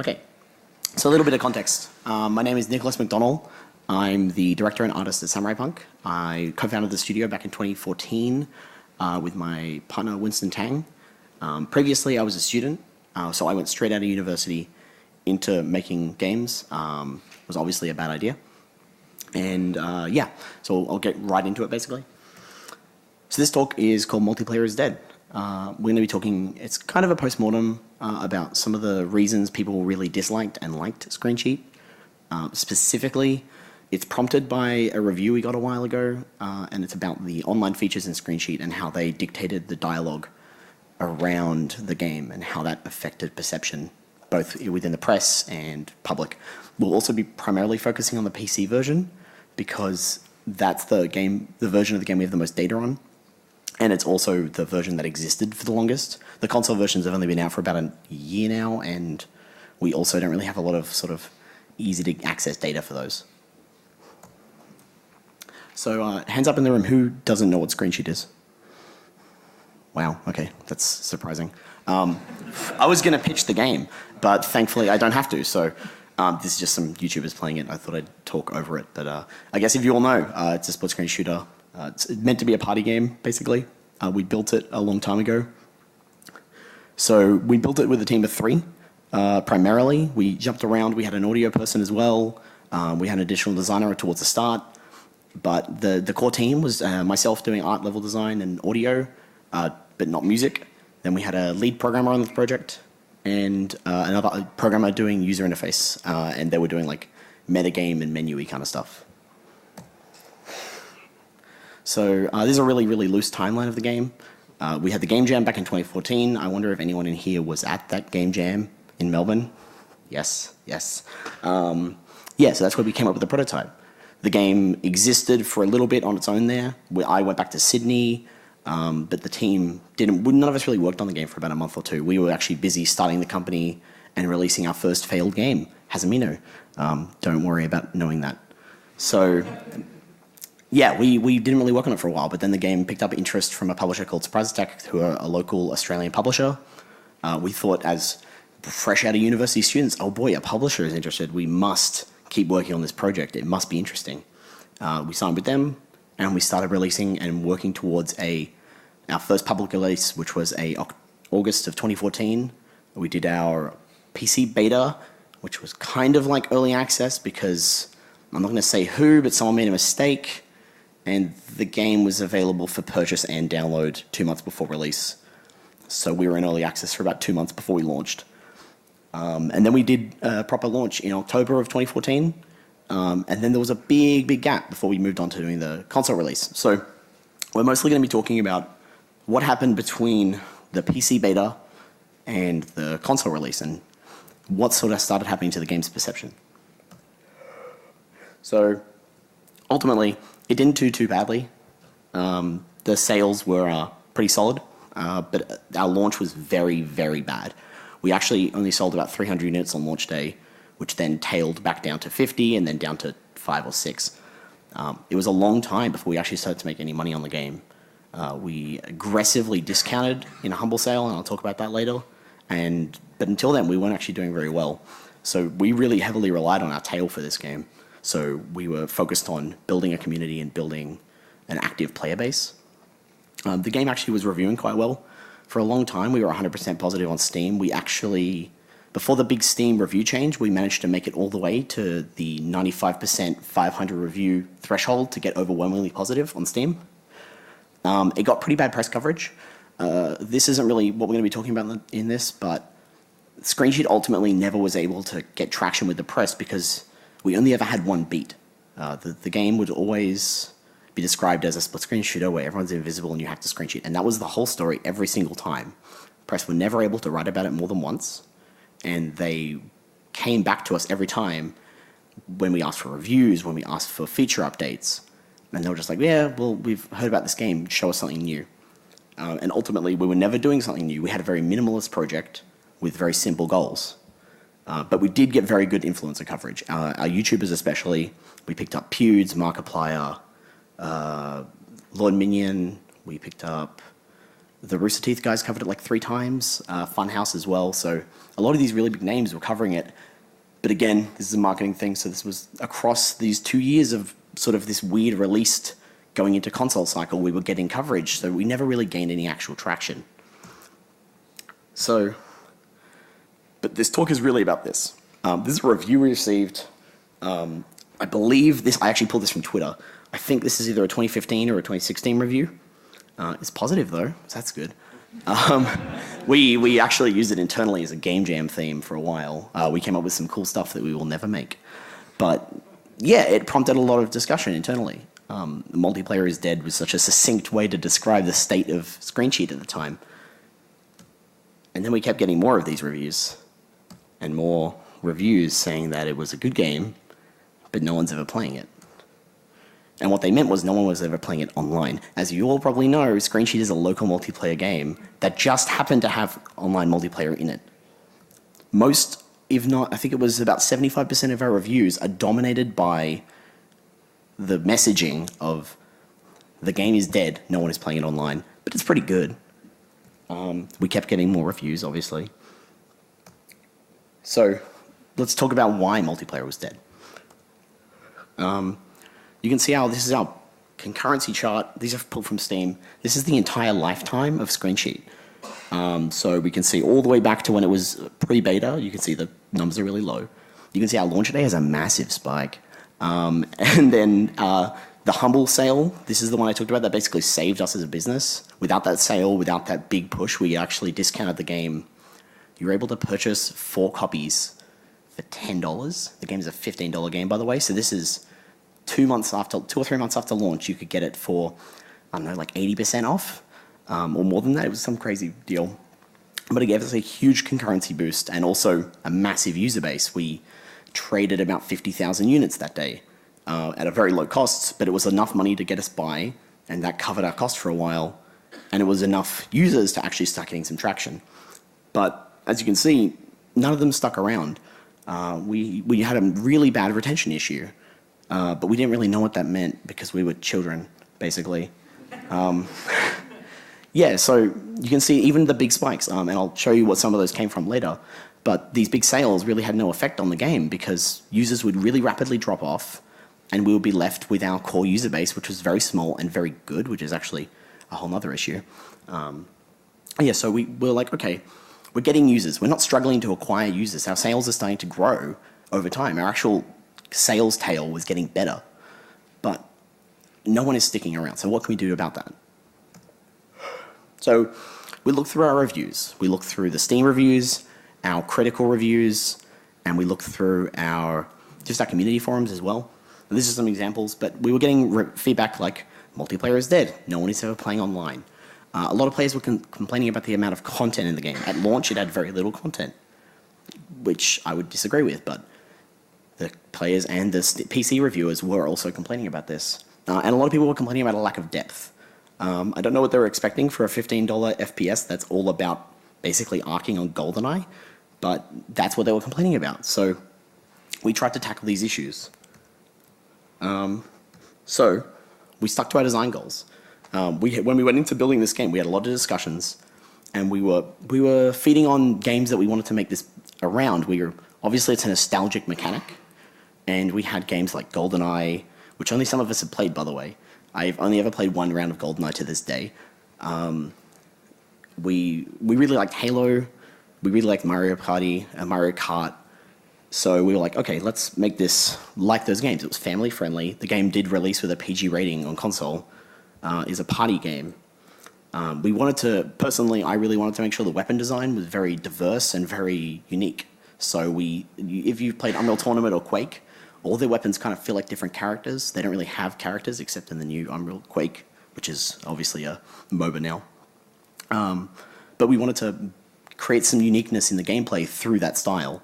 Okay, so a little bit of context. My name is Nicholas McDonnell. I'm the director and artist at Samurai Punk. I co-founded the studio back in 2014 with my partner Winston Tang. Previously, I was a student, so I went straight out of university into making games. It was obviously a bad idea. And yeah, so I'll get right into it basically. So this talk is called Multiplayer is Dead. We're going to be talking, it's kind of a postmortem about some of the reasons people really disliked and liked Screencheat. Specifically, it's prompted by a review we got a while ago, and it's about the online features in Screencheat and how they dictated the dialogue around the game and how that affected perception, both within the press and public. We'll also be primarily focusing on the PC version because that's the version of the game we have the most data on. And it's also the version that existed for the longest. The console versions have only been out for about a year now, and we also don't really have a lot of sort of easy to access data for those. So hands up in the room, who doesn't know what Screencheat is? Wow, okay, that's surprising. I was going to pitch the game, but thankfully I don't have to, so this is just some YouTubers playing it. I thought I'd talk over it, but I guess if you all know, it's a split-screen shooter. It's meant to be a party game, basically. We built it a long time ago. So we built it with a team of 3, primarily. We jumped around. We had an audio person as well. We had an additional designer towards the start. But the core team was myself doing art level design and audio, but not music. Then we had a lead programmer on the project and another programmer doing user interface. And they were doing like metagame and menu-y kind of stuff. So this is a really, really loose timeline of the game. We had the game jam back in 2014. I wonder if anyone in here was at that game jam in Melbourne. Yes, yes. Yeah, so that's where we came up with the prototype. The game existed for a little bit on its own there. I went back to Sydney, but the team none of us really worked on the game for about a month or 2. We were actually busy starting the company and releasing our first failed game, Hazamino. Don't worry about knowing that. So yeah, we didn't really work on it for a while, but then the game picked up interest from a publisher called Surprise Attack, who are a local Australian publisher. We thought as fresh out of university students, oh boy, a publisher is interested. We must keep working on this project. It must be interesting. We signed with them, and we started releasing and working towards our first public release, which was August of 2014. We did our PC beta, which was kind of like early access because I'm not going to say who, but someone made a mistake. And the game was available for purchase and download 2 months before release. So we were in early access for about 2 months before we launched. And then we did a proper launch in October of 2014. And then there was a big, big gap before we moved on to doing the console release. So we're mostly going to be talking about what happened between the PC beta and the console release and what sort of started happening to the game's perception. So ultimately, it didn't do too badly. The sales were pretty solid, but our launch was very, very bad. We actually only sold about 300 units on launch day, which then tailed back down to 50 and then down to 5 or 6. It was a long time before we actually started to make any money on the game. We aggressively discounted in a humble sale, and I'll talk about that later. But until then, we weren't actually doing very well. So we really heavily relied on our tail for this game. So we were focused on building a community and building an active player base. The game actually was reviewing quite well. For a long time, we were 100% positive on Steam. We actually, before the big Steam review change, we managed to make it all the way to the 95% 500 review threshold to get overwhelmingly positive on Steam. It got pretty bad press coverage. This isn't really what we're going to be talking about in this, but Screencheat ultimately never was able to get traction with the press because we only ever had one beat. The game would always be described as a split-screen shooter where everyone's invisible and you have to screen cheat. And that was the whole story every single time. Press were never able to write about it more than once. And they came back to us every time when we asked for reviews, when we asked for feature updates. And they were just like, yeah, well, we've heard about this game. Show us something new. And ultimately, we were never doing something new. We had a very minimalist project with very simple goals. But we did get very good influencer coverage. Our YouTubers especially, we picked up Pewds, Markiplier, Lord Minion, we picked up The Rooster Teeth guys covered it like 3 times, Funhouse as well. So a lot of these really big names were covering it. But again, this is a marketing thing, so this was across these 2 years of sort of this weird released going into console cycle, we were getting coverage, so we never really gained any actual traction. So, but this talk is really about this. This is a review we received. I believe this, I actually pulled this from Twitter. I think this is either a 2015 or a 2016 review. It's positive though, so that's good. We actually used it internally as a game jam theme for a while. We came up with some cool stuff that we will never make. But yeah, it prompted a lot of discussion internally. Multiplayer is dead was such a succinct way to describe the state of Screencheat at the time. And then we kept getting more of these reviews and more reviews saying that it was a good game, but no one's ever playing it. And what they meant was no one was ever playing it online. As you all probably know, Screencheat is a local multiplayer game that just happened to have online multiplayer in it. Most, if not, I think it was about 75% of our reviews are dominated by the messaging of the game is dead, no one is playing it online, but it's pretty good. We kept getting more reviews, obviously. So let's talk about why multiplayer was dead. You can see how this is our concurrency chart. These are pulled from Steam. This is the entire lifetime of Screencheat. So we can see all the way back to when it was pre-beta. You can see the numbers are really low. You can see our launch day has a massive spike. And then the Humble sale, this is the one I talked about that basically saved us as a business. Without that sale, without that big push, we actually discounted the game. You were able to purchase 4 copies for $10. The game is a $15 game, by the way. So this is 2 or 3 months after launch, you could get it for, I don't know, like 80% off or more than that. It was some crazy deal. But it gave us a huge concurrency boost and also a massive user base. We traded about 50,000 units that day at a very low cost, but it was enough money to get us by, and that covered our cost for a while, and it was enough users to actually start getting some traction. But as you can see, none of them stuck around. We had a really bad retention issue, but we didn't really know what that meant because we were children, basically. Yeah, so you can see even the big spikes, and I'll show you what some of those came from later, but these big sales really had no effect on the game because users would really rapidly drop off and we would be left with our core user base, which was very small and very good, which is actually a whole other issue. Yeah, so we were like, okay, we're getting users. We're not struggling to acquire users. Our sales are starting to grow over time. Our actual sales tail was getting better, but no one is sticking around. So what can we do about that? So we looked through our reviews. We looked through the Steam reviews, our critical reviews, and we looked through our community forums as well. And these are some examples, but we were getting feedback like, multiplayer is dead. No one is ever playing online. A lot of players were complaining about the amount of content in the game. At launch, it had very little content, which I would disagree with, but the players and the PC reviewers were also complaining about this. And a lot of people were complaining about a lack of depth. I don't know what they were expecting for a $15 FPS that's all about basically arcing on GoldenEye, but that's what they were complaining about. So we tried to tackle these issues. So we stuck to our design goals. When we went into building this game, we had a lot of discussions, and we were feeding on games that we wanted to make this around. Obviously it's a nostalgic mechanic, and we had games like GoldenEye, which only some of us have played, by the way. I've only ever played 1 round of GoldenEye to this day. We really liked Halo. We really liked Mario Party and Mario Kart. So we were like, okay, let's make this like those games. It was family friendly. The game did release with a PG rating on console. It's a party game. We wanted to, personally, I really wanted to make sure the weapon design was very diverse and very unique. So if you've played Unreal Tournament or Quake, all their weapons kind of feel like different characters. They don't really have characters except in the new Unreal Quake, which is obviously a MOBA now. But we wanted to create some uniqueness in the gameplay through that style.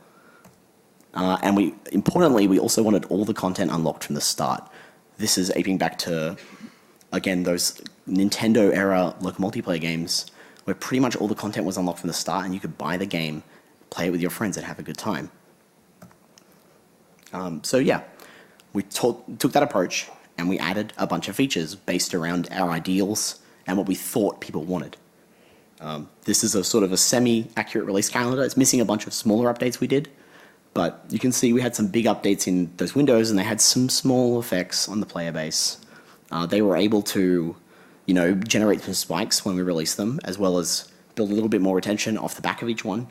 And importantly, we also wanted all the content unlocked from the start. This is aping back to, again, those Nintendo era multiplayer games where pretty much all the content was unlocked from the start and you could buy the game, play it with your friends and have a good time. So yeah, we took that approach and we added a bunch of features based around our ideals and what we thought people wanted. This is a sort of a semi-accurate release calendar. It's missing a bunch of smaller updates we did, but you can see we had some big updates in those windows, and they had some small effects on the player base. They were able to, generate some spikes when we released them, as well as build a little bit more retention off the back of each one.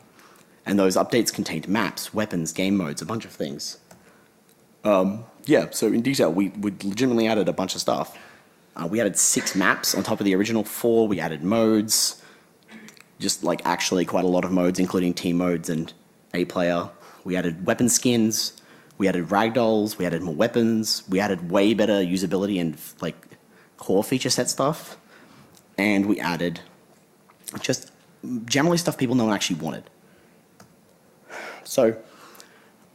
And those updates contained maps, weapons, game modes, a bunch of things. So in detail, we legitimately added a bunch of stuff. We added 6 maps on top of the original 4. We added modes, just like actually quite a lot of modes, including team modes and A-player. We added weapon skins. We added ragdolls. We added more weapons. We added way better usability and like core feature set stuff. And we added just generally stuff people no one actually wanted. So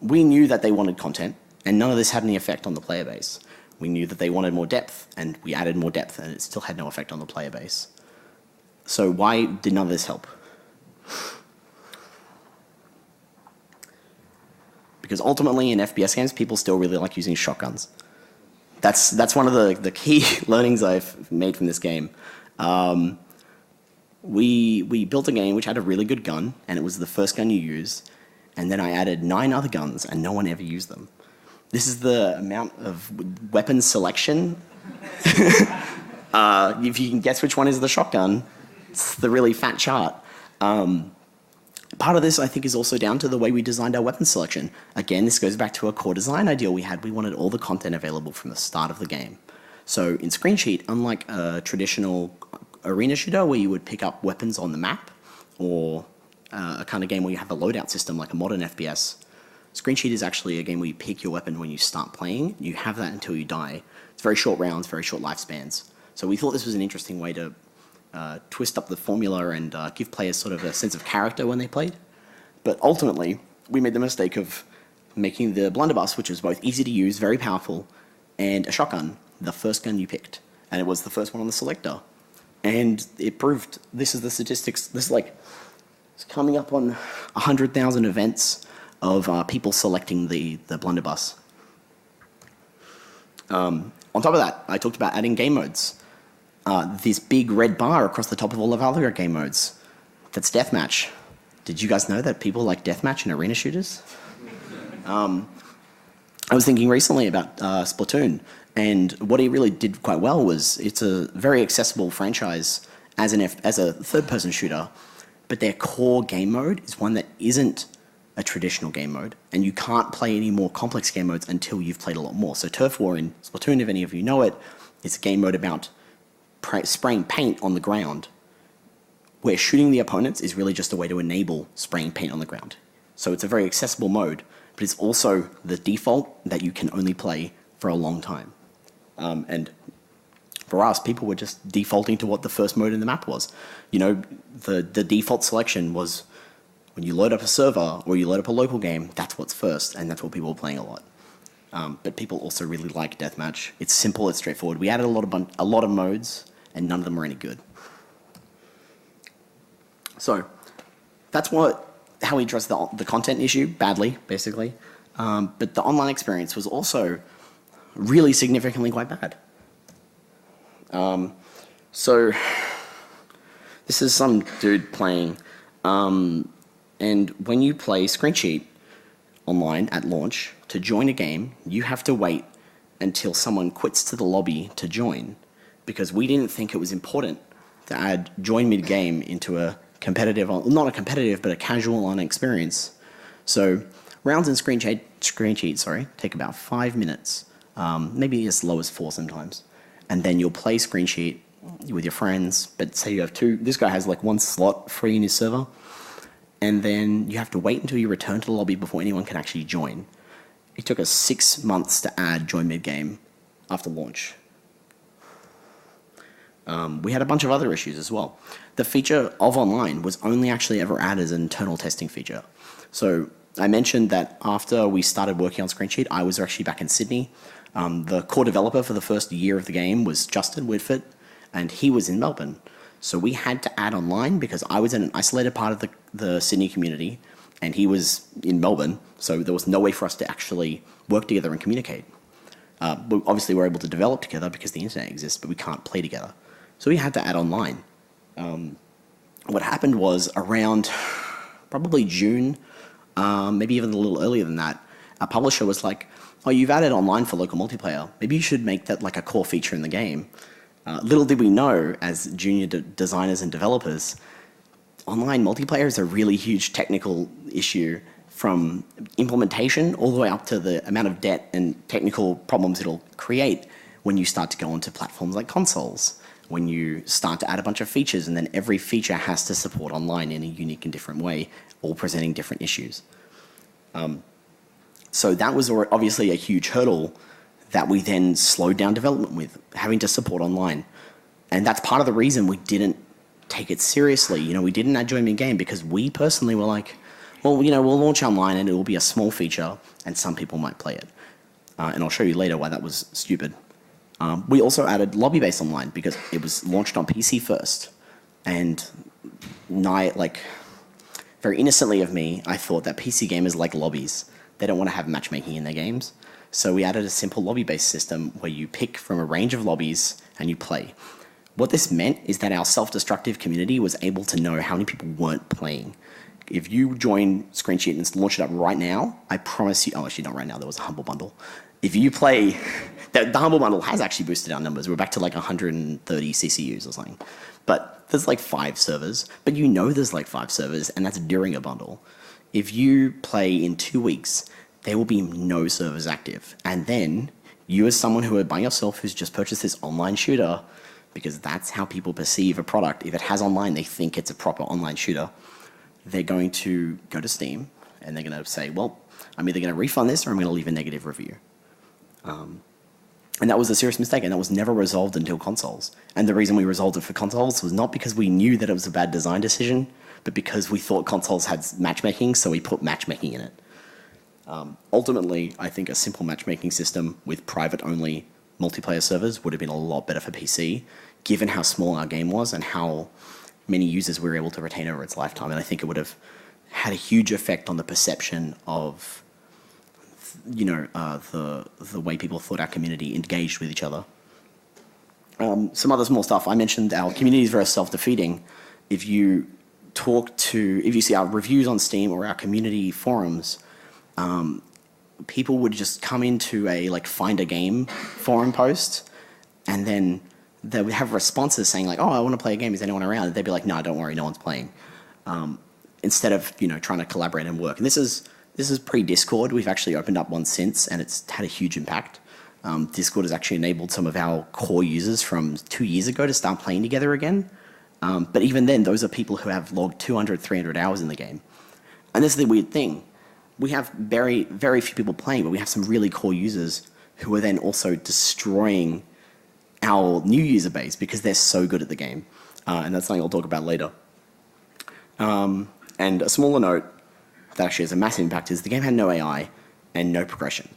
we knew that they wanted content, and none of this had any effect on the player base. We knew that they wanted more depth, and we added more depth, and it still had no effect on the player base. So why did none of this help? Because ultimately in FPS games, people still really like using shotguns. That's one of the key learnings I've made from this game. We built a game which had a really good gun, and it was the first gun you use, and then I added 9 other guns, and no one ever used them. This is the amount of weapon selection. If you can guess which one is the shotgun, it's the really fat chart. Part of this, I think, is also down to the way we designed our weapon selection. Again, this goes back to a core design ideal we had. We wanted all the content available from the start of the game. So in Screencheat, unlike a traditional arena shooter where you would pick up weapons on the map, or a kind of game where you have a loadout system like a modern FPS, Screencheat is actually a game where you pick your weapon when you start playing. You have that until you die. It's very short rounds, very short lifespans. So we thought this was an interesting way to twist up the formula and give players sort of a sense of character when they played. But ultimately, we made the mistake of making the blunderbuss, which was both easy to use, very powerful, and a shotgun, the first gun you picked. And it was the first one on the selector. And it proved, this is the statistics, this is like, it's coming up on 100,000 events of people selecting the blunderbuss. On top of that, I talked about adding game modes. This big red bar across the top of all of our other game modes, that's deathmatch. Did you guys know that people like deathmatch in arena shooters? I was thinking recently about Splatoon, and what he really did quite well was it's a very accessible franchise as a third-person shooter, but their core game mode is one that isn't a traditional game mode, and you can't play any more complex game modes until you've played a lot more. So Turf War in Splatoon, if any of you know it, is a game mode about spraying paint on the ground, where shooting the opponents is really just a way to enable spraying paint on the ground. So it's a very accessible mode, but it's also the default that you can only play for a long time. And for us, people were just defaulting to what the first mode in the map was. The default selection was when you load up a server or you load up a local game, that's what's first, and that's what people were playing a lot. But people also really like deathmatch. It's simple, it's straightforward. We added a lot of modes, and none of them were any good. So that's how we addressed the content issue badly, basically. But the online experience was also really significantly quite bad. So this is some dude playing, and when you play Screencheat online at launch to join a game, you have to wait until someone quits to the lobby to join, because we didn't think it was important to add join mid-game into a competitive, not a competitive, but a casual on experience. So rounds in Screencheat, take about 5 minutes, maybe as low as 4 sometimes. And then you'll play Screencheat with your friends, but say you have 2, this guy has like 1 slot free in his server, and then you have to wait until you return to the lobby before anyone can actually join. It took us 6 months to add join mid-game after launch. We had a bunch of other issues as well. The feature of online was only actually ever added as an internal testing feature. So I mentioned that after we started working on Screencheat, I was actually back in Sydney. The core developer for the first year of the game was Justin Whitford, and he was in Melbourne. So we had to add online because I was in an isolated part of the Sydney community, and he was in Melbourne, so there was no way for us to actually work together and communicate. But obviously we're able to develop together because the internet exists, but we can't play together. So we had to add online. what happened was around probably June, maybe even a little earlier than that, our publisher was like, oh, you've added online for local multiplayer. Maybe you should make that like a core feature in the game. Little did we know, as junior designers and developers, online multiplayer is a really huge technical issue, from implementation all the way up to the amount of debt and technical problems it'll create when you start to go onto platforms like consoles, when you start to add a bunch of features and then every feature has to support online in a unique and different way, all presenting different issues. So that was obviously a huge hurdle that we then slowed down development with, having to support online. And that's part of the reason we didn't take it seriously. You know, we didn't add join in-game because we personally were like, well, you know, we'll launch online and it will be a small feature and some people might play it. And I'll show you later why that was stupid. We also added lobby-based online because it was launched on PC first. And very innocently of me, I thought that PC gamers like lobbies. They don't want to have matchmaking in their games. So we added a simple lobby-based system where you pick from a range of lobbies and you play. What this meant is that our self-destructive community was able to know how many people weren't playing. If you join Screencheat and launch it up right now, I promise you, oh, actually not right now, there was a Humble Bundle. If you play, the Humble Bundle has actually boosted our numbers. We're back to like 130 CCUs or something. But there's like 5 servers, but you know there's like 5 servers, and that's during a bundle. If you play in 2 weeks, there will be no servers active. And then you, as someone who are by yourself who's just purchased this online shooter, because that's how people perceive a product. If it has online, they think it's a proper online shooter. They're going to go to Steam and they're going to say, well, I'm either going to refund this or I'm going to leave a negative review. And that was a serious mistake, and that was never resolved until consoles. And the reason we resolved it for consoles was not because we knew that it was a bad design decision, but because we thought consoles had matchmaking, so we put matchmaking in it. Ultimately, I think a simple matchmaking system with private-only multiplayer servers would have been a lot better for PC, given how small our game was and how many users we were able to retain over its lifetime. And I think it would have had a huge effect on the perception of, you know, the way people thought our community engaged with each other. Some other small stuff. I mentioned our community is very self-defeating. If you see our reviews on Steam or our community forums, people would just come into a find a game forum post, and then they would have responses saying like, oh, I want to play a game, is anyone around? And they'd be like, no, don't worry, no one's playing. Instead of, you know, trying to collaborate and work. And this is pre-Discord. We've actually opened up one since, and it's had a huge impact. Discord has actually enabled some of our core users from 2 years ago to start playing together again. But even then, those are people who have logged 200, 300 hours in the game. And this is the weird thing. We have very, very few people playing, but we have some really core users who are then also destroying our new user base because they're so good at the game. And that's something I'll talk about later. And a smaller note that actually has a massive impact is the game had no AI and no progression.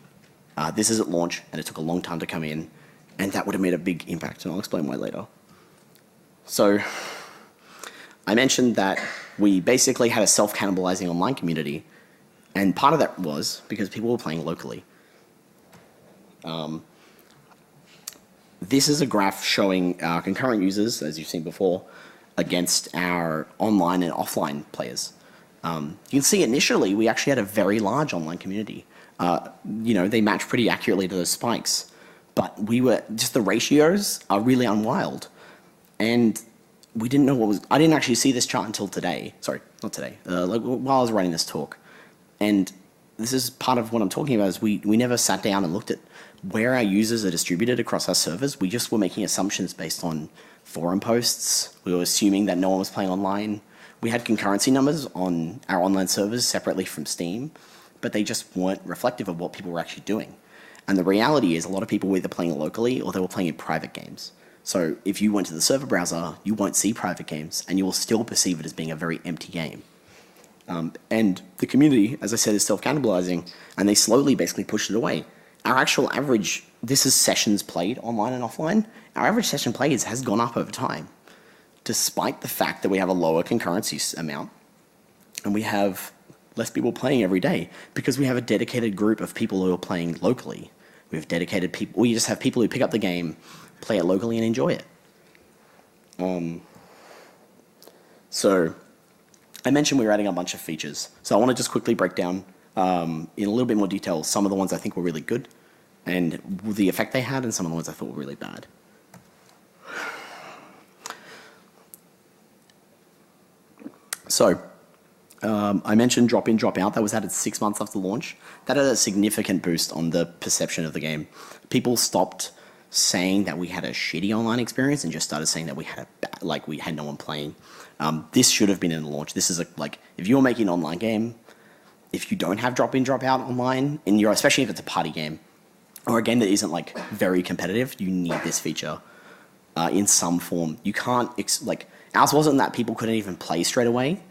This is at launch, and it took a long time to come in, and that would have made a big impact, and I'll explain why later. So I mentioned that we basically had a self-cannibalizing online community, and part of that was because people were playing locally. This is a graph showing our concurrent users, as you've seen before, against our online and offline players. You can see initially we actually had a very large online community. You know, they match pretty accurately to those spikes, but the ratios are really unwild. And we didn't know I didn't actually see this chart until today. Sorry, not today, while I was writing this talk. And this is part of what I'm talking about, is we never sat down and looked at where our users are distributed across our servers. We just were making assumptions based on forum posts. We were assuming that no one was playing online. We had concurrency numbers on our online servers separately from Steam, but they just weren't reflective of what people were actually doing. And the reality is a lot of people were either playing locally or they were playing in private games. So if you went to the server browser, you won't see private games, and you will still perceive it as being a very empty game. And the community, as I said, is self-cannibalizing, and they slowly basically pushed it away. Our actual average, this is sessions played online and offline, our average session played has gone up over time, despite the fact that we have a lower concurrency amount, and we have less people playing every day, because we have a dedicated group of people who are playing locally. We have dedicated people, we just have people who pick up the game, play it locally, and enjoy it. So I mentioned we were adding a bunch of features. So I want to just quickly break down in a little bit more detail some of the ones I think were really good and the effect they had, and some of the ones I thought were really bad. So I mentioned drop in, drop out. That was added 6 months after launch. That had a significant boost on the perception of the game. People stopped saying that we had a shitty online experience and just started saying that we had we had no one playing. This should have been in the launch. This is if you're making an online game, if you don't have drop in, drop out online, and especially if it's a party game or a game that isn't very competitive, you need this feature in some form. You can't ours wasn't that people couldn't even play straight away.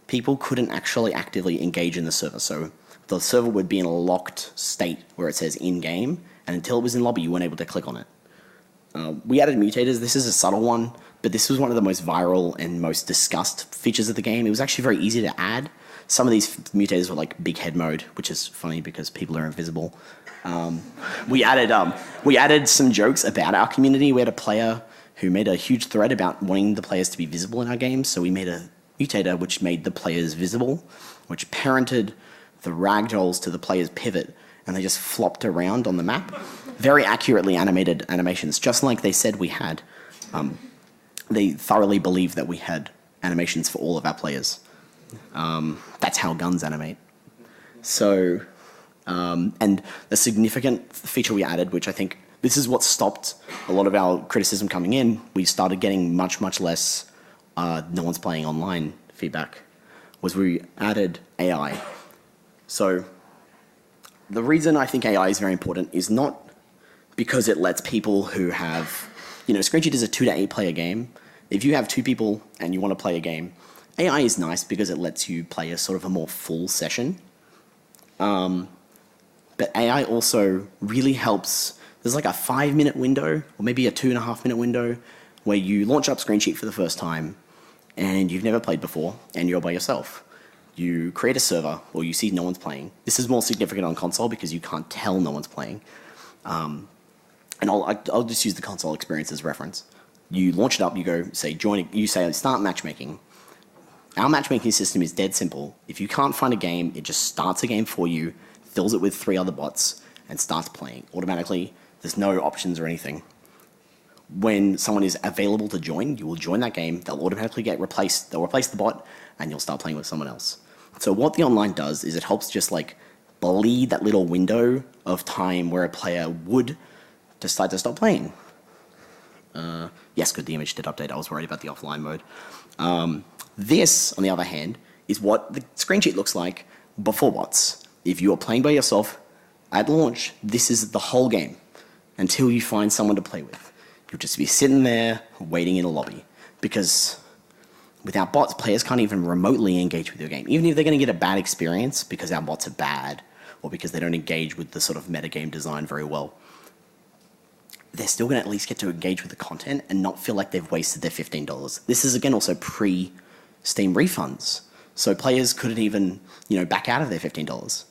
People couldn't actually actively engage in the server. So the server would be in a locked state where it says in-game, and until it was in lobby, you weren't able to click on it. We added mutators. This is a subtle one, but this was one of the most viral and most discussed features of the game. It was actually very easy to add. Some of these mutators were like big head mode, which is funny because people are invisible. We added some jokes about our community. We had a player who made a huge thread about wanting the players to be visible in our game, so we made a mutator which made the players visible, which parented the ragdolls to the player's pivot, and they just flopped around on the map. Very accurately animated animations, just like they said we had. They thoroughly believed that we had animations for all of our players. That's how guns animate. So, and the significant feature we added, which I think this is what stopped a lot of our criticism coming in, we started getting much, much less no one's playing online feedback, was we added AI. So the reason I think AI is very important is not because it lets people who have, Screencheat is a 2 to 8 player game. If you have 2 people and you want to play a game, AI is nice because it lets you play a sort of a more full session. But AI also really helps. There's like a 5-minute window, or maybe a 2.5-minute window, where you launch up Screencheat for the first time, and you've never played before, and you're by yourself. You create a server, or you see no one's playing. This is more significant on console because you can't tell no one's playing. And I'll just use the console experience as reference. You launch it up, you go say join, you say start matchmaking. Our matchmaking system is dead simple. If you can't find a game, it just starts a game for you, fills it with 3 other bots, and starts playing automatically. There's no options or anything. When someone is available to join, you will join that game. They'll automatically get replaced. They'll replace the bot, and you'll start playing with someone else. So what the online does is it helps just bleed that little window of time where a player would decide to stop playing. Yes, good, the image did update. I was worried about the offline mode. This, on the other hand, is what the Screencheat looks like before bots. If you are playing by yourself at launch, this is the whole game until you find someone to play with. You'll just be sitting there waiting in a lobby, because without bots, players can't even remotely engage with your game. Even if they're going to get a bad experience because our bots are bad or because they don't engage with the sort of metagame design very well, they're still going to at least get to engage with the content and not feel like they've wasted their $15. This is, again, also pre-Steam refunds. So players couldn't even, back out of their $15.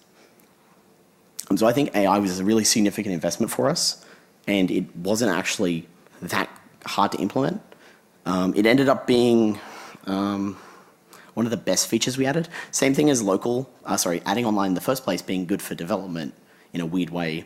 So I think AI was a really significant investment for us, and it wasn't actually that hard to implement. It ended up being one of the best features we added. Same thing as adding online in the first place being good for development in a weird way.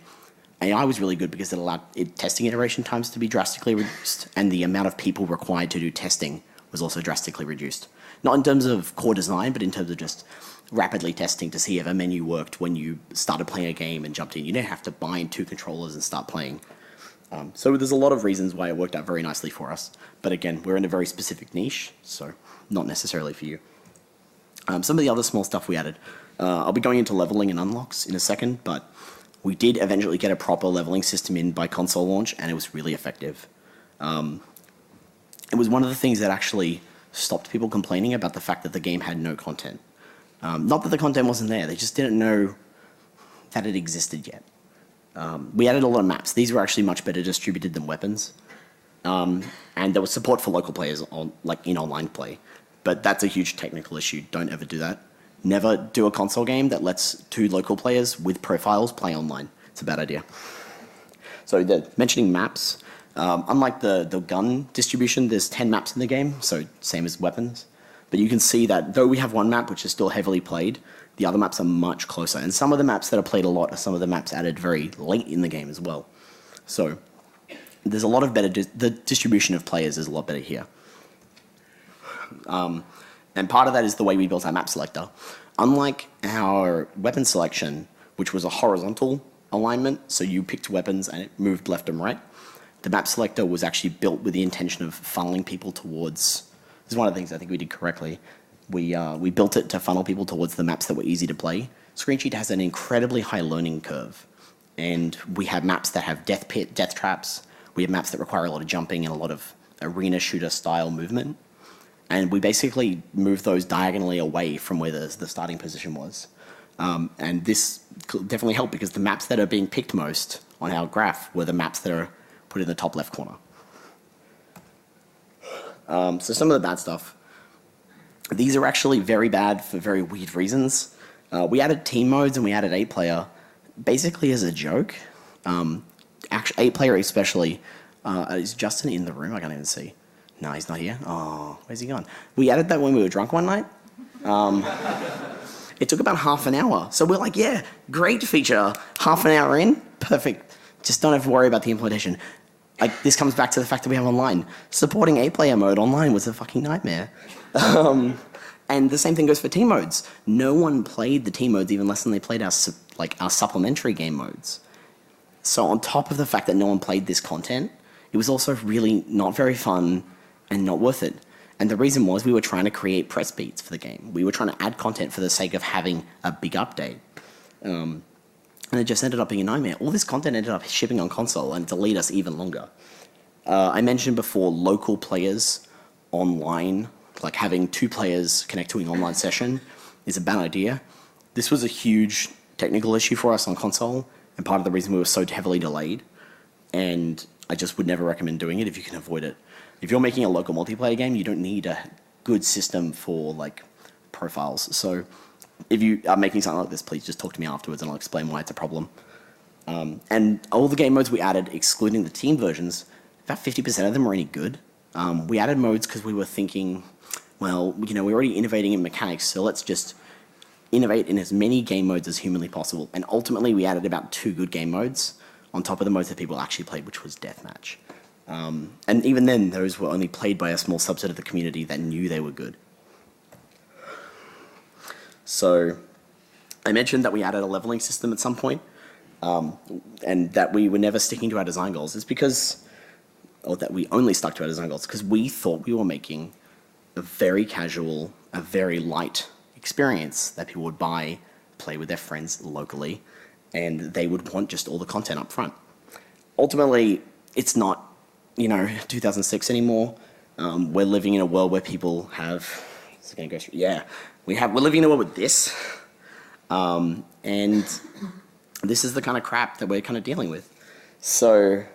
AI was really good because it allowed testing iteration times to be drastically reduced, and the amount of people required to do testing was also drastically reduced. Not in terms of core design, but in terms of just rapidly testing to see if a menu worked when you started playing a game and jumped in. You don't have to bind 2 controllers and start playing. So there's a lot of reasons why it worked out very nicely for us. But again, we're in a very specific niche, so not necessarily for you. Some of the other small stuff we added. I'll be going into leveling and unlocks in a second, but we did eventually get a proper leveling system in by console launch, and it was really effective. It was one of the things that actually stopped people complaining about the fact that the game had no content. Not that the content wasn't there, they just didn't know that it existed yet. We added a lot of maps. These were actually much better distributed than weapons. And there was support for local players in online play. But that's a huge technical issue. Don't ever do that. Never do a console game that lets 2 local players with profiles play online. It's a bad idea. So mentioning maps, unlike the gun distribution, there's 10 maps in the game, so same as weapons. But you can see that though we have one map which is still heavily played, the other maps are much closer. And some of the maps that are played a lot are some of the maps added very late in the game as well. So there's a lot of better, the distribution of players is a lot better here. And part of that is the way we built our map selector. Unlike our weapon selection, which was a horizontal alignment, so you picked weapons and it moved left and right, the map selector was actually built with the intention of funneling people towards, this is one of the things I think we did correctly, we built it to funnel people towards the maps that were easy to play. Screencheat has an incredibly high learning curve, and we have maps that have death pit, death traps, we have maps that require a lot of jumping and a lot of arena shooter style movement, and we basically moved those diagonally away from where the starting position was. And this definitely helped because the maps that are being picked most on our graph were the maps that are put in the top left corner. So some of the bad stuff. These are actually very bad for very weird reasons. We added team modes and we added 8-player basically as a joke. Actually, 8-player especially. Is Justin in the room? I can't even see. No, he's not here. Oh, where's he gone? We added that when we were drunk one night. It took about half an hour. So we're like, yeah, great feature. Half an hour in, perfect. Just don't have to worry about the implementation. Like, this comes back to the fact that we have online. Supporting 8-player mode online was a fucking nightmare. And the same thing goes for team modes. No one played the team modes even less than they played our supplementary game modes. So on top of the fact that no one played this content, it was also really not very fun and not worth it. And the reason was we were trying to create press beats for the game. We were trying to add content for the sake of having a big update. And it just ended up being a nightmare. All this content ended up shipping on console and delayed us even longer. I mentioned before local players online, like having 2 players connect to an online session is a bad idea. This was a huge technical issue for us on console and part of the reason we were so heavily delayed. And I just would never recommend doing it if you can avoid it. If you're making a local multiplayer game, you don't need a good system for like profiles. So if you are making something like this, please just talk to me afterwards and I'll explain why it's a problem. And all the game modes we added, excluding the team versions, about 50% of them were any good. We added modes because we were thinking, well, you know, we're already innovating in mechanics, so let's just innovate in as many game modes as humanly possible. And ultimately, we added about 2 good game modes on top of the modes that people actually played, which was deathmatch. And even then, those were only played by a small subset of the community that knew they were good. So I mentioned that we added a leveling system at some point, and that we were never sticking to our design goals. It's because, or that we only stuck to our design goals, because we thought we were making a very casual, a very light experience that people would buy, play with their friends locally, and they would want just all the content up front. Ultimately, it's not, 2006 anymore. We're living in a world where people have, it's going to go through, yeah, we're living in a world with this, and this is the kind of crap that we're kind of dealing with. So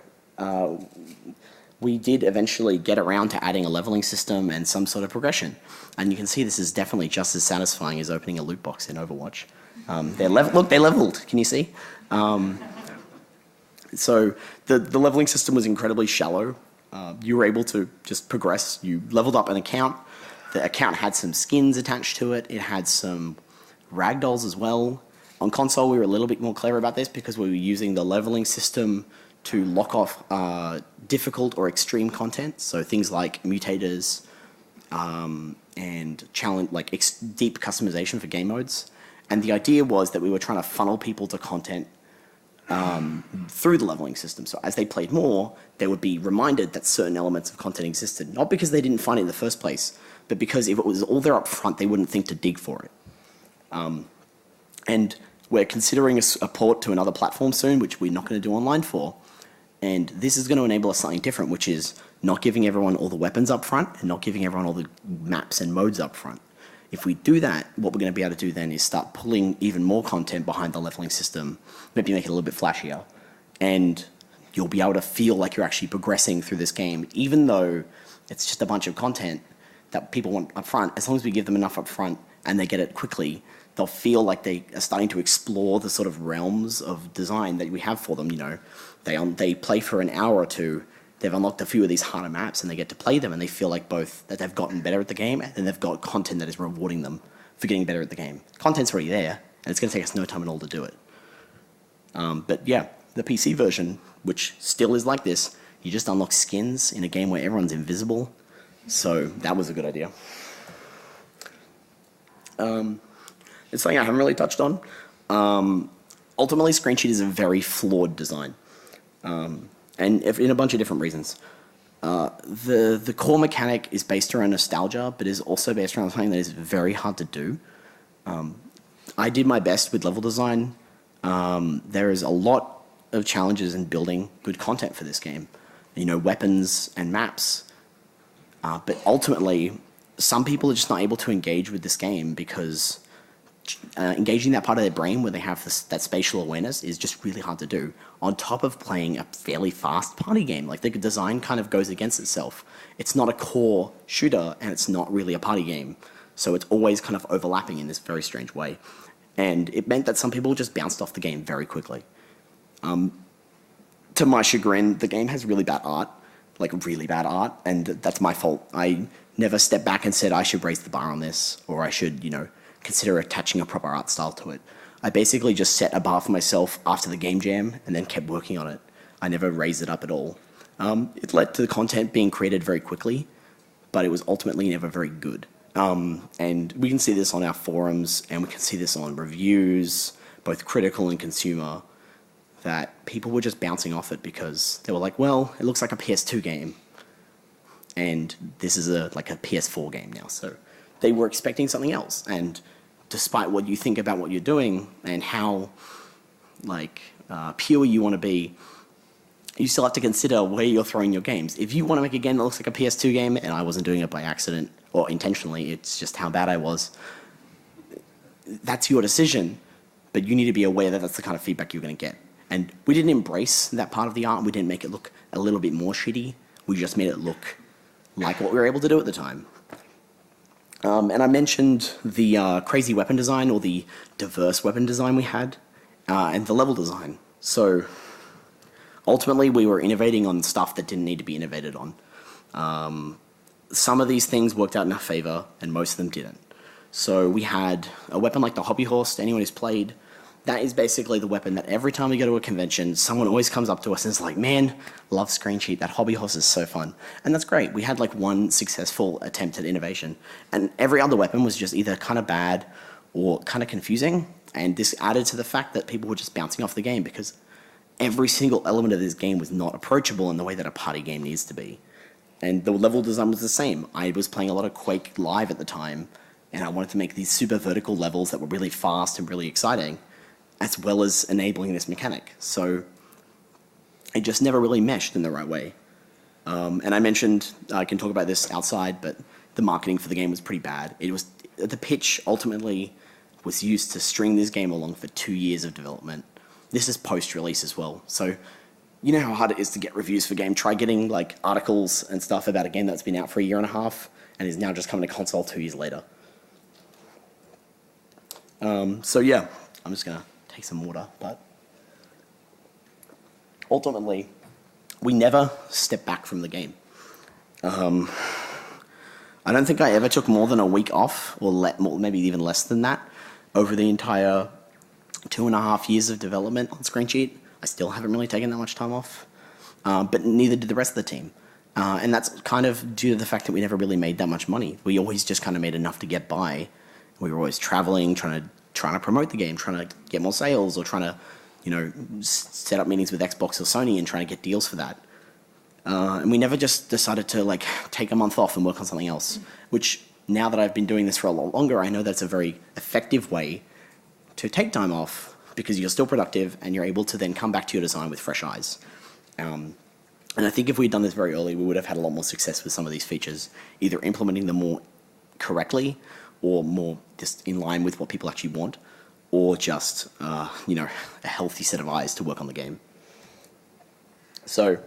we did eventually get around to adding a leveling system and some sort of progression. And you can see this is definitely just as satisfying as opening a loot box in Overwatch. Look, they leveled, can you see? So the leveling system was incredibly shallow. You were able to just progress. You leveled up an account. The account had some skins attached to it. It had some ragdolls as well. On console, we were a little bit more clever about this because we were using the leveling system to lock off difficult or extreme content. So things like mutators and challenge, like deep customization for game modes. And the idea was that we were trying to funnel people to content through the leveling system. So as they played more, they would be reminded that certain elements of content existed. Not because they didn't find it in the first place, but because if it was all there up front, they wouldn't think to dig for it. And we're considering a port to another platform soon, which we're not going to do online for. And this is going to enable us something different, which is not giving everyone all the weapons up front and not giving everyone all the maps and modes up front. If we do that, what we're going to be able to do then is start pulling even more content behind the leveling system, maybe make it a little bit flashier. And you'll be able to feel like you're actually progressing through this game, even though it's just a bunch of content that people want up front. As long as we give them enough up front and they get it quickly, they'll feel like they are starting to explore the sort of realms of design that we have for them. They play for an hour or two, they've unlocked a few of these harder maps and they get to play them and they feel like both that they've gotten better at the game and they've got content that is rewarding them for getting better at the game. Content's already there, and it's going to take us no time at all to do it. But yeah, the PC version, which still is like this, you just unlock skins in a game where everyone's invisible. So that was a good idea. It's something I haven't really touched on. Ultimately, Screencheat is a very flawed design. And in a bunch of different reasons. The core mechanic is based around nostalgia, but is also based around something that is very hard to do. I did my best with level design. There is a lot of challenges in building good content for this game. You know, weapons and maps. But ultimately, some people are just not able to engage with this game because engaging that part of their brain where they have that spatial awareness is just really hard to do. On top of playing a fairly fast party game, like the design kind of goes against itself. It's not a core shooter and it's not really a party game. So it's always kind of overlapping in this very strange way. And it meant that some people just bounced off the game very quickly. To my chagrin, the game has really bad art, like really bad art, and that's my fault. I never stepped back and said I should raise the bar on this, or I should, you know, consider attaching a proper art style to it. I basically just set a bar for myself after the game jam and then kept working on it. I never raised it up at all. It led to the content being created very quickly, but it was ultimately never very good. And we can see this on our forums, and we can see this on reviews, both critical and consumer, that people were just bouncing off it because they were like, well, it looks like a PS2 game, and this is like a PS4 game now. So they were expecting something else, and despite what you think about what you're doing and how pure you want to be, you still have to consider where you're throwing your games. If you want to make a game that looks like a PS2 game, and I wasn't doing it by accident or intentionally, it's just how bad I was, that's your decision, but you need to be aware that that's the kind of feedback you're going to get. And we didn't embrace that part of the art. We didn't make it look a little bit more shitty. We just made it look like what we were able to do at the time. And I mentioned the crazy weapon design, or the diverse weapon design we had, and the level design. So ultimately, we were innovating on stuff that didn't need to be innovated on. Some of these things worked out in our favor, and most of them didn't. So we had a weapon like the hobby horse. Anyone who's played, that is basically the weapon that every time we go to a convention, someone always comes up to us and is like, man, love Screencheat, that hobby horse is so fun. And that's great. We had like one successful attempt at innovation, and every other weapon was just either kind of bad or kind of confusing. And this added to the fact that people were just bouncing off the game because every single element of this game was not approachable in the way that a party game needs to be. And the level design was the same. I was playing a lot of Quake Live at the time, and I wanted to make these super vertical levels that were really fast and really exciting, as well as enabling this mechanic. So it just never really meshed in the right way. And I mentioned, I can talk about this outside, but the marketing for the game was pretty bad. The pitch ultimately was used to string this game along for 2 years of development. This is post-release as well. So you know how hard it is to get reviews for a game. Try getting like articles and stuff about a game that's been out for 1.5 years and is now just coming to console 2 years later. So yeah, I'm just gonna take some water, but ultimately, we never stepped back from the game. I don't think I ever took more than a week off, or maybe even less than that, over the entire 2.5 years of development on Screencheat. I still haven't really taken that much time off, but neither did the rest of the team. And that's kind of due to the fact that we never really made that much money. We always just kind of made enough to get by. We were always traveling, trying to promote the game, trying to get more sales, or trying to, set up meetings with Xbox or Sony and trying to get deals for that. And we never just decided to like take a month off and work on something else, which now that I've been doing this for a lot longer, I know that's a very effective way to take time off because you're still productive and you're able to then come back to your design with fresh eyes. And I think if we'd done this very early, we would have had a lot more success with some of these features, either implementing them more correctly or more just in line with what people actually want, or just, a healthy set of eyes to work on the game. So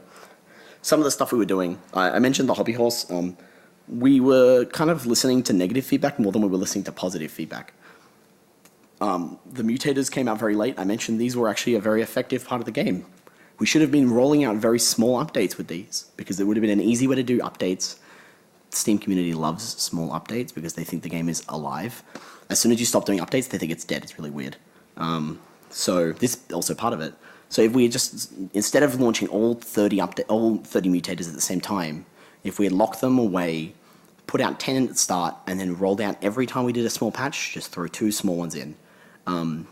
some of the stuff we were doing, I mentioned the hobby horse. We were kind of listening to negative feedback more than we were listening to positive feedback. The mutators came out very late. I mentioned these were actually a very effective part of the game. We should have been rolling out very small updates with these because it would have been an easy way to do updates. The Steam community loves small updates because they think the game is alive. As soon as you stop doing updates, they think it's dead. It's really weird. So this is also part of it. So if we had just, instead of launching all 30 mutators at the same time, if we had locked them away, put out 10 at the start, and then rolled out every time we did a small patch, just throw 2 small ones in,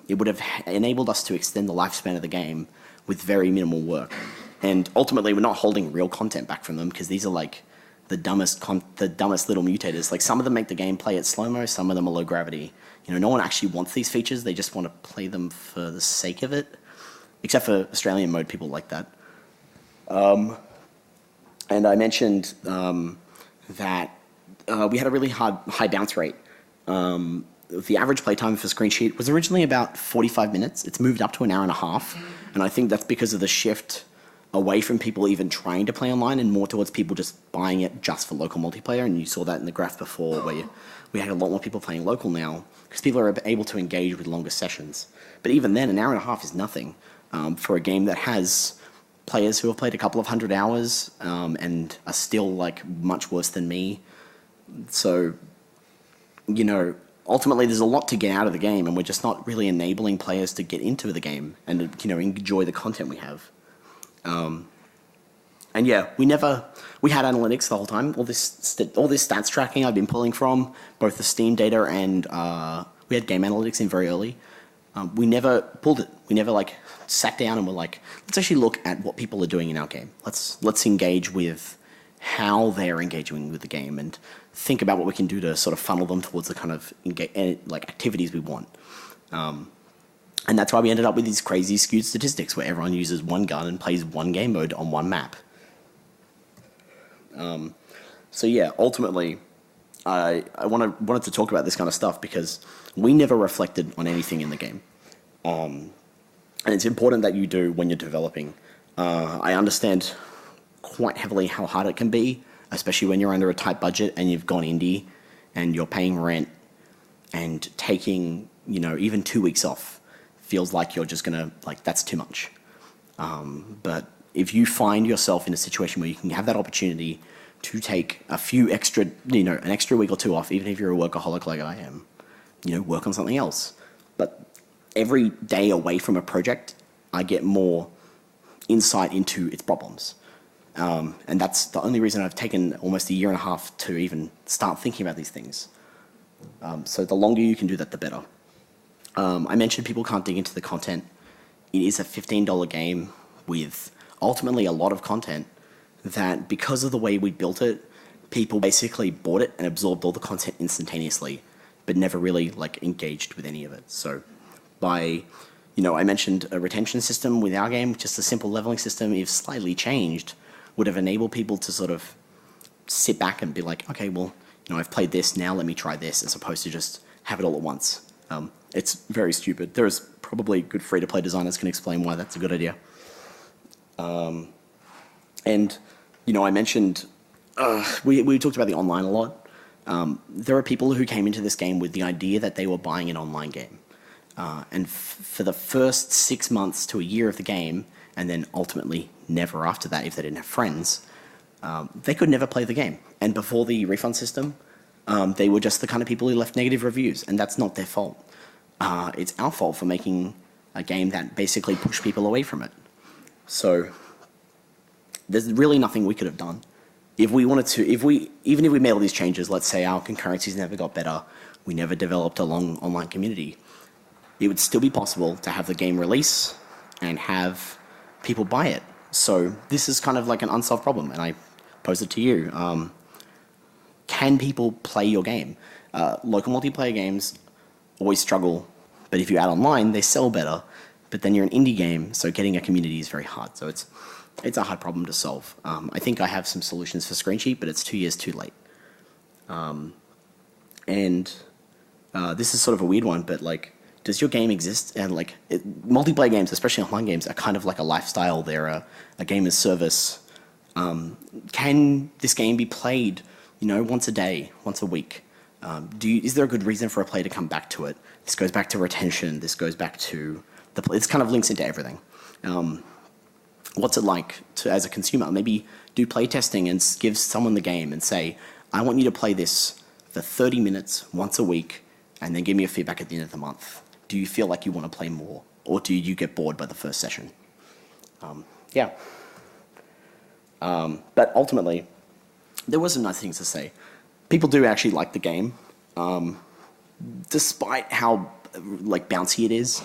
it would have enabled us to extend the lifespan of the game with very minimal work. And ultimately, we're not holding real content back from them because these are like the dumbest little mutators. Like some of them make the game play at slow-mo, some of them are low gravity. You know, no one actually wants these features. They just want to play them for the sake of it. Except for Australian mode, people like that. And I mentioned that we had a really high bounce rate. The average playtime for Screencheat was originally about 45 minutes. It's moved up to an hour and a half. And I think that's because of the shift away from people even trying to play online and more towards people just buying it just for local multiplayer. And you saw that in the graph before where we had a lot more people playing local now because people are able to engage with longer sessions. But even then, an hour and a half is nothing for a game that has players who have played a couple of 100 hours and are still like much worse than me. So, you know, ultimately there's a lot to get out of the game and we're just not really enabling players to get into the game and, you know, enjoy the content we have. And yeah, we had analytics the whole time. All this stats tracking I've been pulling from both the Steam data and we had game analytics in very early. We never pulled it. We never like sat down and were like, let's actually look at what people are doing in our game. Let's engage with how they're engaging with the game and think about what we can do to sort of funnel them towards the kind of like activities we want. And that's why we ended up with these crazy skewed statistics where everyone uses one gun and plays one game mode on one map. So yeah, ultimately, I wanted to talk about this kind of stuff because we never reflected on anything in the game. And it's important that you do when you're developing. I understand quite heavily how hard it can be, especially when you're under a tight budget and you've gone indie and you're paying rent and taking, you know, even 2 weeks off feels like you're just gonna, like, that's too much. But if you find yourself in a situation where you can have that opportunity to take a few extra, you know, an extra week or 2 off, even if you're a workaholic like I am, you know, work on something else. But every day away from a project, I get more insight into its problems. And that's the only reason I've taken almost a year and a half to even start thinking about these things. So the longer you can do that, the better. I mentioned people can't dig into the content. It is a $15 game with ultimately a lot of content that because of the way we built it, people basically bought it and absorbed all the content instantaneously, but never really like engaged with any of it. So by, you know, I mentioned a retention system with our game, just a simple leveling system, if slightly changed, would have enabled people to sort of sit back and be like, okay, well, you know, I've played this, now let me try this, as opposed to just have it all at once. It's very stupid. There's probably good free-to-play designers can explain why that's a good idea. And, you know, I mentioned, we talked about the online a lot. There are people who came into this game with the idea that they were buying an online game. And for the first 6 months to a year of the game, and then ultimately never after that if they didn't have friends, they could never play the game. And before the refund system, they were just the kind of people who left negative reviews, and that's not their fault. It's our fault for making a game that basically pushed people away from it. So there's really nothing we could have done. If we wanted to, even if we made all these changes, let's say our concurrencies never got better, we never developed a long online community, it would still be possible to have the game release and have people buy it. So this is kind of like an unsolved problem, and I pose it to you. Can people play your game? Local multiplayer games always struggle, but if you add online, they sell better. But then you're an indie game, so getting a community is very hard. So it's a hard problem to solve. I think I have some solutions for Screencheat, but it's 2 years too late. This is sort of a weird one, but like, does your game exist? And like, multiplayer games, especially online games, are kind of like a lifestyle. They're a game as service. Can this game be played, you know, once a day, once a week? Is there a good reason for a player to come back to it? This goes back to retention. This goes back to this kind of links into everything. what's it like to, as a consumer, maybe do play testing and give someone the game and say, I want you to play this for 30 minutes once a week and then give me a feedback at the end of the month. Do you feel like you want to play more, or do you get bored by the first session? Yeah. But ultimately, there were some nice things to say. People do actually like the game, despite how like bouncy it is.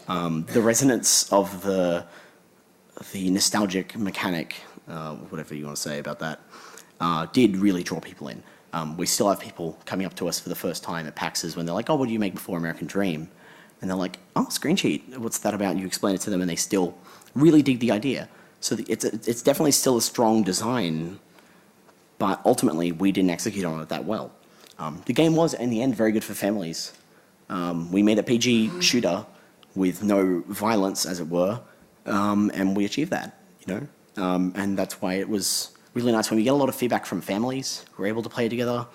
The resonance of the nostalgic mechanic, whatever you want to say about that, did really draw people in. We still have people coming up to us for the first time at PAXs when they're like, oh, what did you make before American Dream? And they're like, oh, Screencheat, what's that about? And you explain it to them and they still really dig the idea. So it's definitely still a strong design, but ultimately we didn't execute on it that well. The game was, in the end, very good for families. We made a PG shooter with no violence, as it were, and we achieved that, you know? And that's why it was really nice when we get a lot of feedback from families who are able to play it together.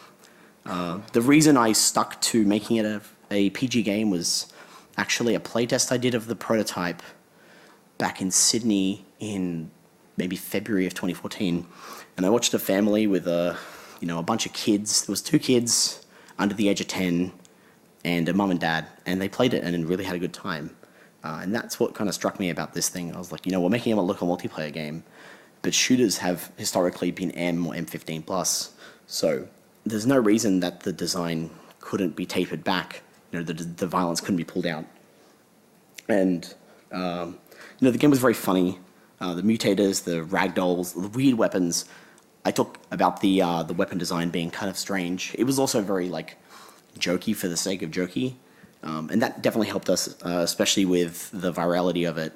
The reason I stuck to making it a PG game was actually a playtest I did of the prototype back in Sydney in maybe February of 2014. And I watched a family with a bunch of kids. There was 2 kids under the age of 10 and a mum and dad, and they played it and really had a good time. And that's what kind of struck me about this thing. I was like, we're making a local multiplayer game, but shooters have historically been M or M15 plus. So there's no reason that the design couldn't be tapered back. The violence couldn't be pulled out. And, the game was very funny. The mutators, the ragdolls, the weird weapons. I talked about the weapon design being kind of strange. It was also very, jokey for the sake of jokey. And that definitely helped us, especially with the virality of it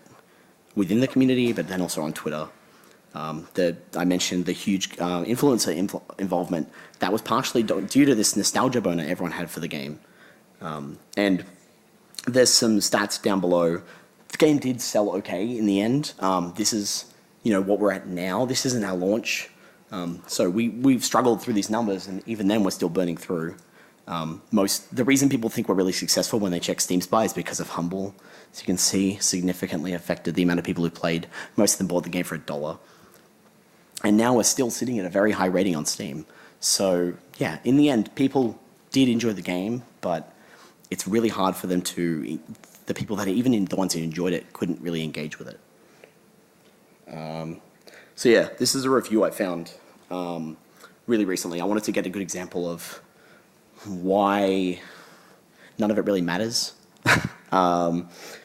within the community, but then also on Twitter. I mentioned the huge influencer involvement. That was partially due to this nostalgia boner everyone had for the game. And there's some stats down below. The game did sell okay in the end. This is, what we're at now. This isn't our launch. So we've struggled through these numbers, and even then we're still burning through. The reason people think we're really successful when they check Steam Spy is because of Humble. As you can see, significantly affected the amount of people who played. Most of them bought the game for $1. And now we're still sitting at a very high rating on Steam. So yeah, in the end, people did enjoy the game, but it's really hard for them to, the people that even the ones who enjoyed it couldn't really engage with it. So yeah, this is a review I found really recently. I wanted to get a good example of why none of it really matters.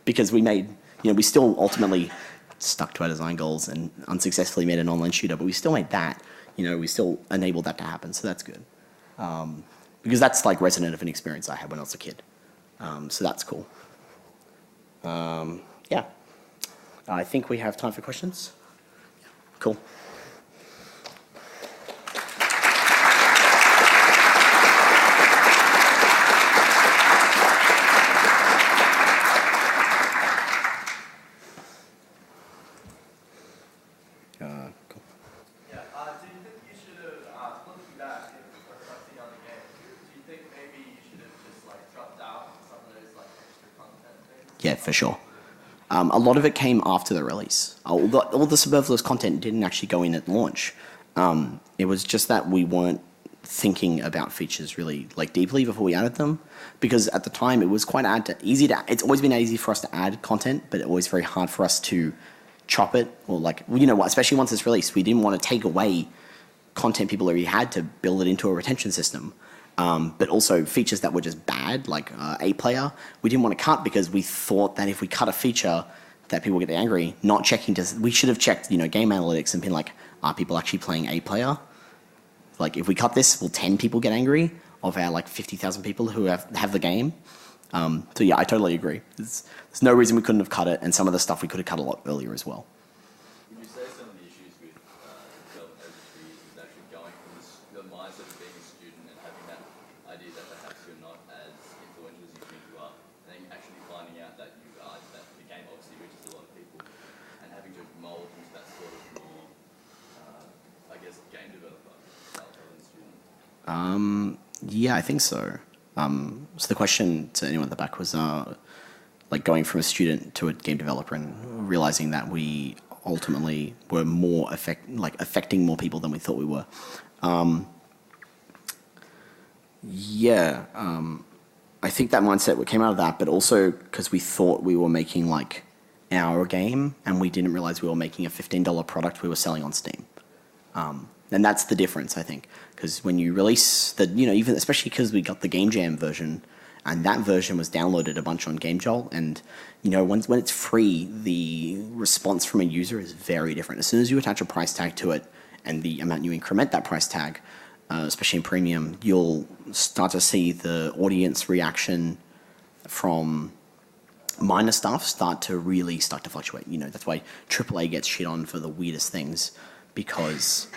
Because we still ultimately stuck to our design goals and unsuccessfully made an online shooter, but we still made that. We still enabled that to happen, so that's good. Because that's resonant of an experience I had when I was a kid. So that's cool. Yeah. I think we have time for questions. Cool. Yeah, for sure. A lot of it came after the release. All the superfluous content didn't actually go in at launch. It was just that we weren't thinking about features really deeply before we added them, because at the time it was quite it's always been easy for us to add content, but always very hard for us to chop it, or especially once it's released, we didn't want to take away content people already had to build it into a retention system. But also features that were just bad, like A player, we didn't want to cut because we thought that if we cut a feature that people get angry, not checking we should have checked, game analytics and been like, are people actually playing A player? If we cut this, will 10 people get angry of our 50,000 people who have the game? So yeah, I totally agree. There's no reason we couldn't have cut it, and some of the stuff we could have cut a lot earlier as well. Would you say some of the issues with development over the years is actually going from the mindset of being a student and having that idea that perhaps you're not as influential as you think you are, and then actually finding out that you are, that the game obviously reaches a lot of people, and having to mold into that sort of more, game developer rather than student? Yeah, I think so. So the question to anyone at the back was going from a student to a game developer and realizing that we ultimately were more affecting more people than we thought we were. I think that mindset came out of that, but also because we thought we were making like our game, and we didn't realize we were making a $15 product we were selling on Steam. And that's the difference, I think, because when you release the, even especially because we got the Game Jam version, and that version was downloaded a bunch on GameJolt, and when it's free, the response from a user is very different. As soon as you attach a price tag to it, and the amount you increment that price tag, especially in premium, you'll start to see the audience reaction from minor stuff start to fluctuate. That's why AAA gets shit on for the weirdest things, because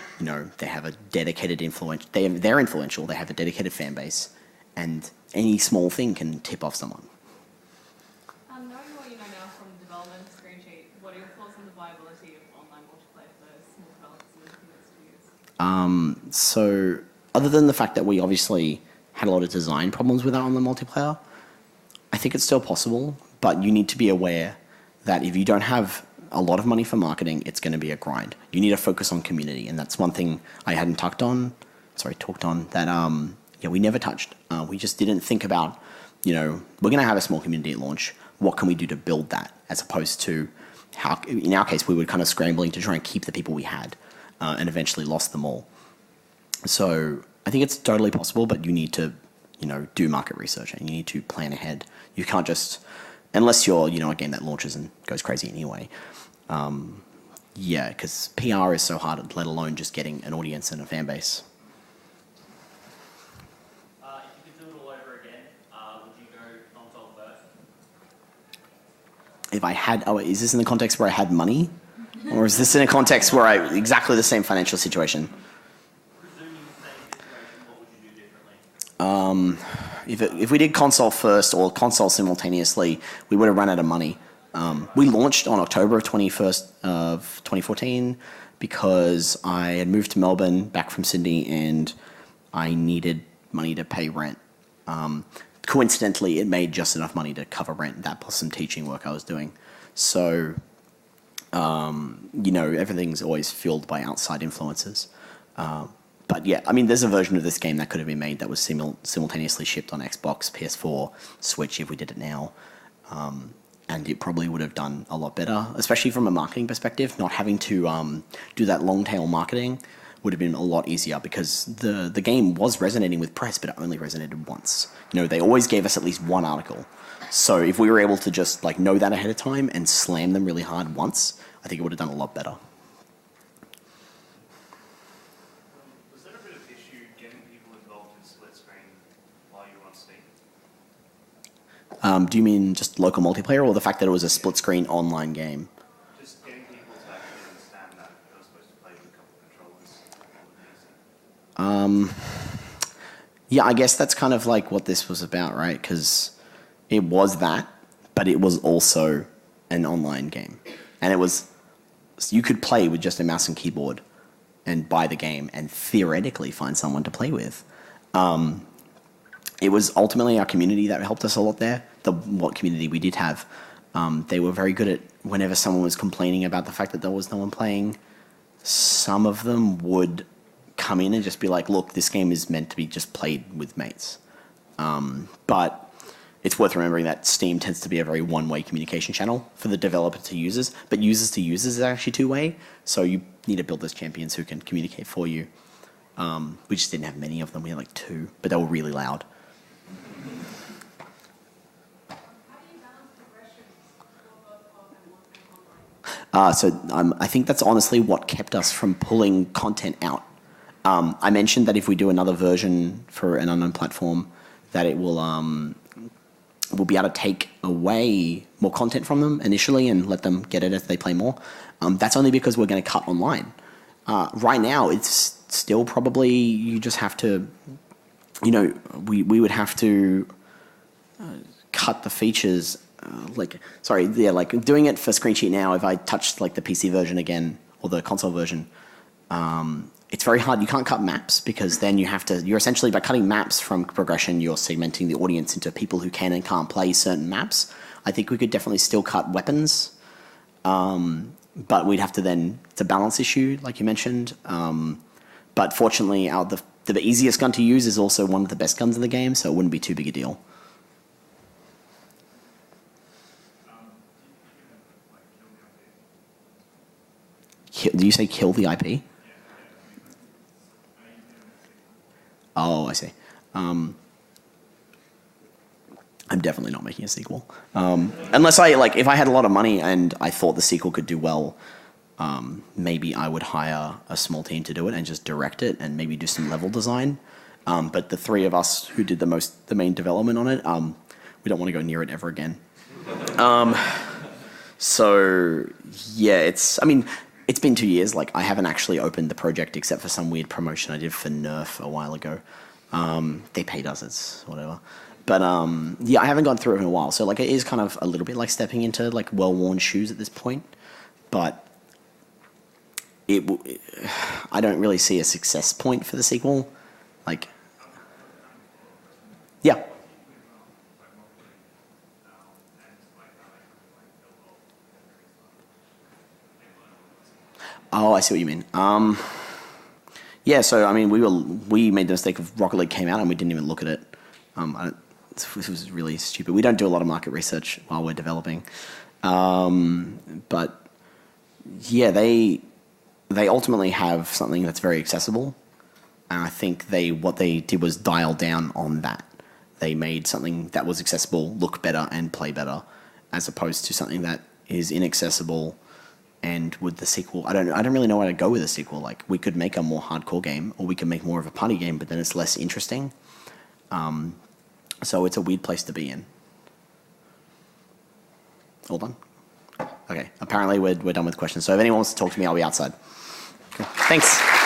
they have a dedicated they're influential, they have a dedicated fan base, and any small thing can tip off someone. Knowing what you know now from development of Screencheat, what are your thoughts on the viability of online multiplayer for small developers and independent studios? So other than the fact that we obviously had a lot of design problems with our online multiplayer, I think it's still possible, but you need to be aware that if you don't have a lot of money for marketing, it's going to be a grind. You need to focus on community, and that's one thing I hadn't talked on, that we never touched. We just didn't think about, we're going to have a small community at launch. What can we do to build that? As opposed to how, in our case, we were kind of scrambling to try and keep the people we had, and eventually lost them all. So I think it's totally possible, but you need to, do market research, and you need to plan ahead. You can't just, unless you're, a game that launches and goes crazy anyway. Because PR is so hard, let alone just getting an audience and a fan base. If you could do it all over again, would you go console first? If I had, is this in the context where I had money? Or is this in a context where exactly the same financial situation? Presuming the same situation, what would you do differently? If we did console first or console simultaneously, we would have run out of money. We launched on October of 2014 because I had moved to Melbourne back from Sydney, and I needed money to pay rent. Coincidentally, it made just enough money to cover rent, that plus some teaching work I was doing. So, everything's always fueled by outside influences. But yeah, there's a version of this game that could have been made that was simultaneously shipped on Xbox, PS4, Switch if we did it now. And it probably would have done a lot better, especially from a marketing perspective. Not having to do that long tail marketing would have been a lot easier, because the game was resonating with press, but it only resonated once. They always gave us at least one article. So if we were able to just know that ahead of time and slam them really hard once, I think it would have done a lot better. Was there a bit of issue getting people involved in split screen while you were on Steam? Do you mean just local multiplayer, or the fact that it was a split screen online game? Just getting people to actually understand that they were supposed to play with a couple of controllers. Yeah, I guess that's kind of like what this was about, right? Because it was that, but it was also an online game. And you could play with just a mouse and keyboard and buy the game and theoretically find someone to play with. It was ultimately our community that helped us a lot there. What community we did have. They were very good at, whenever someone was complaining about the fact that there was no one playing, some of them would come in and just be like, look, this game is meant to be just played with mates. But it's worth remembering that Steam tends to be a very one-way communication channel for the developer to users, but users to users is actually two-way. So you need to build those champions who can communicate for you. We just didn't have many of them. We had like 2, but they were really loud. I think that's honestly what kept us from pulling content out. I mentioned that if we do another version for an unknown platform, that it will we'll be able to take away more content from them initially and let them get it as they play more. That's only because we're going to cut online. Right now, it's still probably, you just have to, we would have to cut the features. Doing it for Screencheat now, if I touched like the PC version again or the console version, it's very hard. You can't cut maps, because then you're essentially, by cutting maps from progression, you're segmenting the audience into people who can and can't play certain maps. I think we could definitely still cut weapons. but we'd have to then, it's a balance issue, like you mentioned. But fortunately, the easiest gun to use is also one of the best guns in the game, so it wouldn't be too big a deal. Do you say kill the IP? Oh, I see. I'm definitely not making a sequel. Unless if I had a lot of money and I thought the sequel could do well, maybe I would hire a small team to do it and just direct it and maybe do some level design. But the three of us who did the main development on it, we don't want to go near it ever again. So yeah, it's been 2 years. Like, I haven't actually opened the project except for some weird promotion I did for Nerf a while ago. They paid us, it's whatever. But yeah, I haven't gone through it in a while. So like, it is kind of a little bit like stepping into like well-worn shoes at this point. But I don't really see a success point for the sequel. Like, yeah. Oh, I see what you mean. Yeah, so I mean, we made the mistake of Rocket League came out and we didn't even look at it. This was really stupid. We don't do a lot of market research while we're developing. But yeah, they ultimately have something that's very accessible, and I think what they did was dial down on that. They made something that was accessible look better and play better, as opposed to something that is inaccessible. And with the sequel, I don't really know where to go with the sequel. Like, we could make a more hardcore game, or we could make more of a party game, but then it's less interesting. So it's a weird place to be in. All done? Okay. Apparently we're done with questions. So if anyone wants to talk to me, I'll be outside. Okay. Thanks.